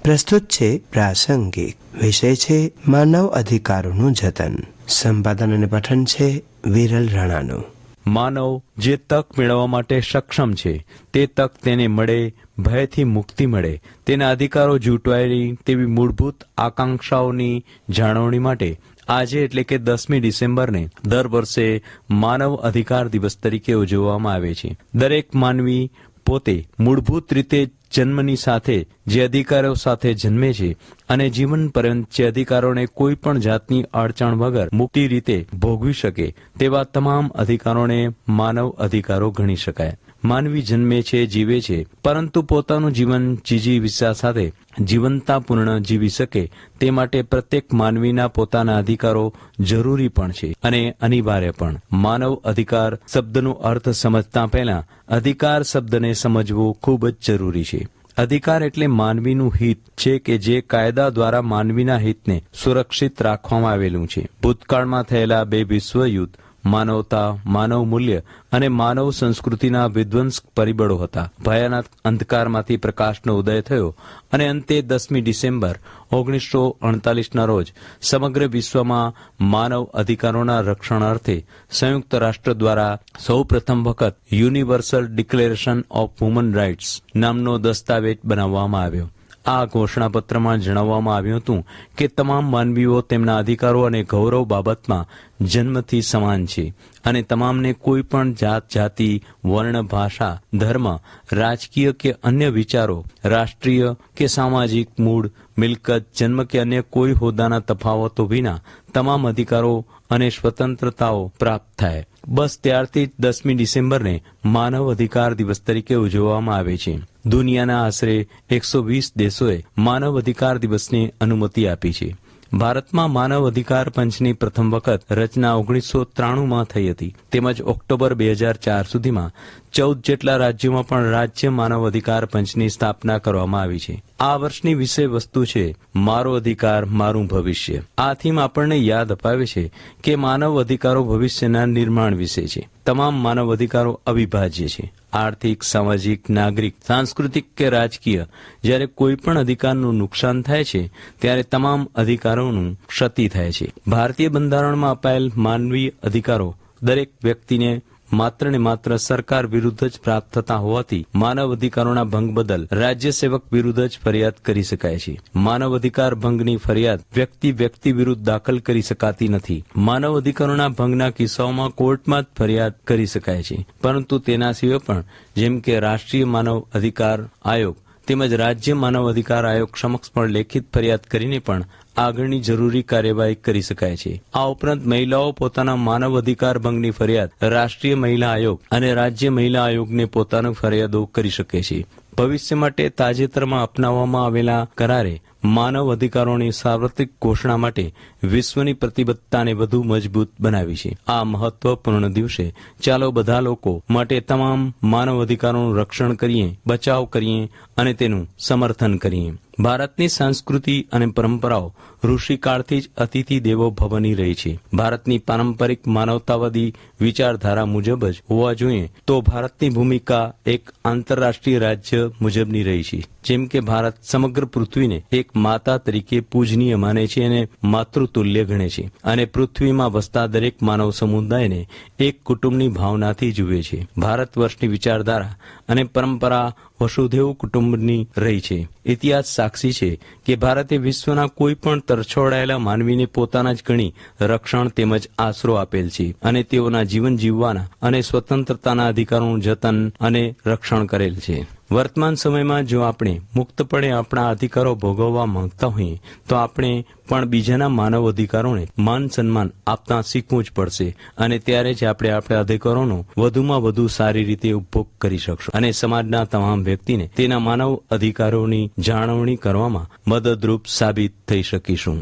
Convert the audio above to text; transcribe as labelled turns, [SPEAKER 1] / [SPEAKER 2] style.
[SPEAKER 1] પ્રસ્તુત છે પ્રાસંગિક. વિષય છે માનવ અધિકારોનું જતન. સંપાદન અને પઠન છે વિરલ રાણાનું.
[SPEAKER 2] માનવ જે તક મેળવવા માટે સક્ષમ છે તે તક તેને મળે, ભયથી મુક્તિ મળે, તેના અધિકારો જૂટવાય તેવી મૂળભૂત આકાંક્ષાઓની જાળવણી માટે આજે એટલે કે 10મી ડિસેમ્બરને દર વર્ષે માનવ અધિકાર દિવસ તરીકે ઉજવવામાં આવે છે. દરેક માનવી પોતે મૂળભૂત રીતે જન્મની સાથે જે અધિકારો સાથે જન્મે છે અને જીવન પર્યંત જે અધિકારોને કોઈ પણ જાતની અડચણ વગર મુક્તિ રીતે ભોગવી શકે તેવા તમામ અધિકારોને માનવ અધિકારો ગણી શકાય. માનવી જન્મે છે, જીવે છે, પરંતુ પોતાનું જીવન જીજીવિષા સાથે જીવંતતાપૂર્ણ જીવી શકે તે માટે પ્રત્યેક માનવીના પોતાના અધિકારો જરૂરી પણ છે અને અનિવાર્ય પણ. માનવ અધિકાર શબ્દનો અર્થ સમજતા પહેલા અધિકાર શબ્દને સમજવું ખૂબ જ જરૂરી છે. અધિકાર એટલે માનવીનું હિત છે કે જે કાયદા દ્વારા માનવીના હિતને સુરક્ષિત રાખવામાં આવેલું છે. ભૂતકાળમાં થયેલા 2 વિશ્વયુદ્ધ માનવતા, માનવ મૂલ્ય અને માનવ સંસ્કૃતિના વિધ્વંસ પરિબળો હતા. ભયાનક અંધકારમાંથી પ્રકાશનો ઉદય થયો અને અંતે 10મી ડિસેમ્બર 1948ના રોજ સમગ્ર વિશ્વમાં માનવ અધિકારોના રક્ષણ અર્થે સંયુક્ત રાષ્ટ્ર દ્વારા સૌ પ્રથમ વખત universal declaration of human rights નામનો દસ્તાવેજ બનાવવામાં આવ્યો. આ ઘોષણાપત્રમાં જણાવવામાં આવ્યું હતું કે તમામ માનવીઓ તેમના અધિકારો અને ગૌરવ બાબતમાં જન્મથી સમાન છે અને તમામને કોઈ પણ જાત, જાતિ, વર્ણ, ભાષા, ધર્મ, રાજકીય કે અન્ય વિચારો, રાષ્ટ્રીય કે સામાજિક મૂળ, મિલકત, જન્મ કે અન્ય કોઈ હોદ્દાના તફાવતો વિના તમામ અધિકારો અને સ્વતંત્રતાઓ પ્રાપ્ત થાય. બસ ત્યારથી જ 10મી ડિસેમ્બરને માનવ અધિકાર દિવસ તરીકે ઉજવવામાં આવે છે. દુનિયાના આશરે 120 દેશોએ માનવ અધિકાર દિવસની અનુમતિ આપી છે. ભારતમાં માનવ અધિકાર પંચની પ્રથમ વખત રચના 1993માં થઈ હતી. તેમજ ઓક્ટોબર 2004 સુધીમાં 14 જેટલા રાજ્યોમાં પણ રાજ્ય માનવ અધિકાર પંચની સ્થાપના કરવામાં આવી છે. આ વર્ષની વિષય વસ્તુ છે મારો અધિકાર મારું ભવિષ્ય. આ થીમ આપણને યાદ અપાવે છે કે માનવ અધિકારો ભવિષ્યના નિર્માણ વિશે છે. તમામ માનવ અધિકારો અવિભાજ્ય છે. આર્થિક, સામાજિક, નાગરિક, સાંસ્કૃતિક કે રાજકીય. જ્યારે કોઈ પણ અધિકારનું નુકસાન થાય છે ત્યારે તમામ અધિકારોનું ક્ષતિ થાય છે. ભારતીય બંધારણમાં અપાયેલ માનવી અધિકારો દરેક વ્યક્તિને માત્ર ને માત્ર સરકાર વિરુદ્ધ જ પ્રાપ્ત થતા હોવાથી માનવ અધિકારોના ભંગ બદલ રાજ્ય સેવક વિરુદ્ધ જ ફરિયાદ કરી શકાય છે. માનવ અધિકાર ભંગની ફરિયાદ વ્યક્તિ વિરુદ્ધ દાખલ કરી શકાતી નથી. માનવ અધિકારોના ભંગના કિસ્સાઓમાં કોર્ટમાં જ ફરિયાદ કરી શકાય છે. પરંતુ તેના સિવાય પણ જેમ કે રાષ્ટ્રીય માનવ અધિકાર આયોગ તેમજ રાજ્ય માનવ અધિકાર આયોગ સમક્ષ પણ લેખિત ફરિયાદ કરીને પણ આગળની જરૂરી કાર્યવાહી કરી શકાય છે. આ ઉપરાંત મહિલાઓ પોતાના માનવ અધિકાર ભંગની ફરિયાદ રાષ્ટ્રીય મહિલા આયોગ અને રાજ્ય મહિલા આયોગને પોતાની ફરિયાદો કરી શકે છે. ભવિષ્ય માટે તાજેતરમાં અપનાવવામાં આવેલા કરારે માનવ અધિકારોની સાર્વત્રિક ઘોષણા માટે વિશ્વની પ્રતિબદ્ધતાને વધુ મજબૂત બનાવી છે. આ મહત્વપૂર્ણ દિવસે ચાલો બધા લોકો માટે તમામ માનવ અધિકારોનું રક્ષણ કરીએ, બચાવ કરીએ અને તેનું સમર્થન કરીએ. ભારતની સંસ્કૃતિ અને પરંપરાઓ ઋષિકાળથી જ અતિથિ દેવો ભવની રહી છે. ભારતની પારંપરિક માનવતાવાદી વિચારધારા મુજબ જ હોવા જોઈએ તો ભારતની ભૂમિકા એક આંતરરાષ્ટ્રીય રાજ્ય મુજબની રહી છે. જેમ કે ભારત સમગ્ર પૃથ્વીને એક માતા તરીકે પૂજનીય માને છે અને માતૃતુલ્ય ગણે છે અને પૃથ્વીમાં વસતા દરેક માનવ સમુદાયને એક કુટુંબની ભાવનાથી જુએ છે. ભારત વર્ષની વિચારધારા અને પરંપરા વસુધૈવ કુટુંબની રહી છે. ઇતિહાસ સાક્ષી છે કે ભારતે વિશ્વના કોઈ પણ તરછોડાયેલા માનવીને પોતાના જ ગણી રક્ષણ તેમજ આશરો આપેલ છે અને તેઓના જીવન જીવવાના અને સ્વતંત્રતાના અધિકારોનું જતન અને રક્ષણ કરેલ છે. વર્તમાન સમયમાં જો આપણે મુક્તપણે આપણા અધિકારો ભોગવવા માંગતા હોઈએ તો આપણે પણ બીજાના માનવ અધિકારોને માન સન્માન આપતા શીખવું જ પડશે અને ત્યારે જ આપણે આપણા અધિકારોનો વધુમાં વધુ સારી રીતે ઉપભોગ કરી શકશું અને સમાજના તમામ વ્યક્તિને તેના માનવ અધિકારોની જાળવણી કરવામાં મદદરૂપ સાબિત થઈ શકીશું.